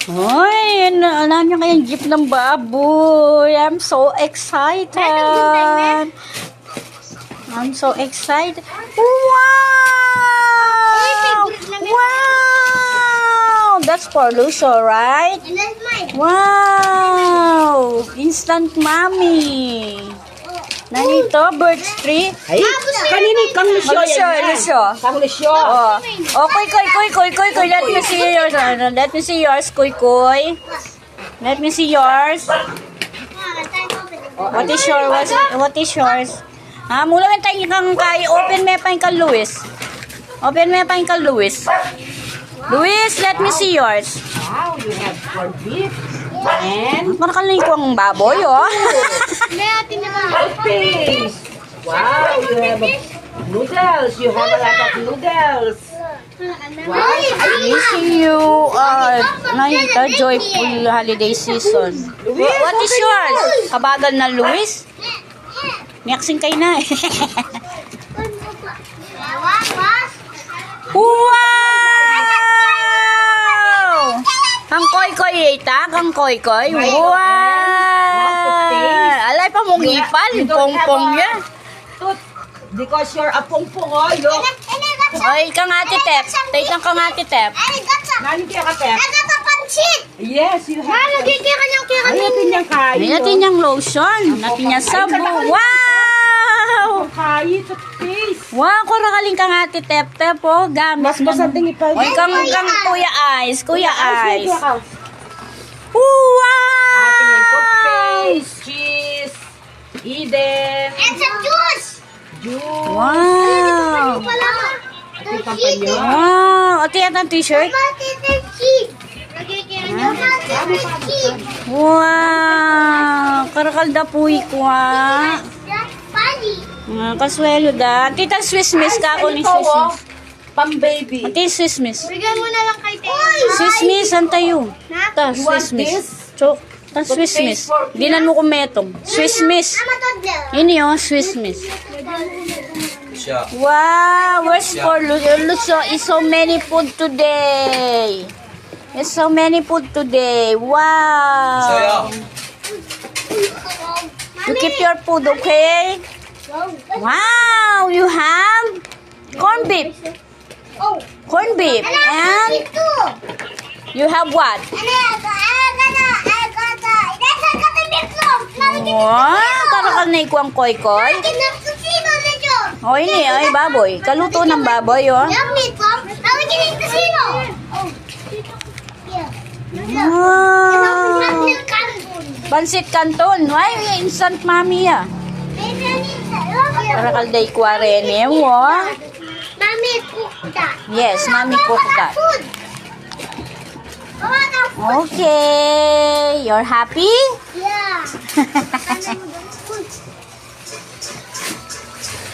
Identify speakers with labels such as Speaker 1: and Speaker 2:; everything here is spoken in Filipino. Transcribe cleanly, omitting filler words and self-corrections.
Speaker 1: Hoy, alam niyo kayang jeep ng baboy. I'm so excited. I'm so excited. Wow! Wow! That's for Lucio, right?
Speaker 2: And that's mine.
Speaker 1: Wow! Instant mommy. Nanito, birch tree.
Speaker 3: Ay, kanini kang Lucio
Speaker 1: Lucio,
Speaker 3: yan.
Speaker 1: Lucio.
Speaker 3: Kang Lucio.
Speaker 1: Oh, koy. Let me see yours. Let me see yours, koy. Let me see yours. What is yours? What is yours? Mula man tayo kang kay open me pa yung kay Luis. Open me pa yung kay Luis. Luis, let me see yours.
Speaker 3: Wow, you have corned beef. And
Speaker 1: Parang kalay ko ang baboy, oh.
Speaker 3: toothpaste. Wow, you have noodles. You have a lot of noodles. Wow,
Speaker 1: I see you, Nanita, joyful holiday season. What is yours? Kabagal na Luis? Miyaksing kayo na, eh. Wow! Kang koy-koy, Eta. Kang koy-koy. Wow! Alay pa mong ipal. Pong-pong yan.
Speaker 3: Tooth. Because you're a pong-pong, oh. Look.
Speaker 1: Oy, kang ate Tep. Taitang kang ate Tep.
Speaker 3: Nani kaya ka, Pep? Yes, you have. Ay, natin yung kain.
Speaker 1: May natin yung lotion. Natin yung sabon. Wow!
Speaker 3: Kain, toothpaste.
Speaker 1: Wow, kurakaling kang ate Tep. Tep, oh. Gamit
Speaker 3: Mas masading ipal.
Speaker 1: Oy, kang Kuya Ice. Kuya Ice.
Speaker 3: Ating
Speaker 1: Wow!
Speaker 3: toothpaste, cheese, Eden, juice.
Speaker 1: Wow!
Speaker 3: Ito yung kampanyo.
Speaker 1: Wow! Ate, yan ang t-shirt? Wow! Karakalda puy ko, ha? Kaswelo da. Tita, Swiss Miss ka ako ni Swiss Miss.
Speaker 3: Pang-baby.
Speaker 1: Ate, Swiss Miss.
Speaker 2: Bigyan mo na lang kay Teo.
Speaker 1: Swiss Miss, ang tayo. Ta,
Speaker 3: You
Speaker 1: Swiss
Speaker 3: want
Speaker 1: Miss.
Speaker 3: this?
Speaker 1: Chok. Ta, Swiss Miss. Dinan mo kumetong. Swiss Miss. Ini yung Swiss Miss. Wow, where's for Lucio? Is so many food today. It's so many food today. Wow. You keep your food, okay? Wow, you have corned beef. Corned beef. And you have what? Wow, karakal na ikuang koy-koy. O, ini, ay, baboy. Kaluto ng baboy, oh. Wow. Pansit Canton. Why, instant mommy, ah. Karakal day kwa rin, eh, oh.
Speaker 2: Mommy cook that.
Speaker 1: Yes, mommy cook that.
Speaker 2: Food.
Speaker 1: Okay. You're happy?
Speaker 2: Yeah.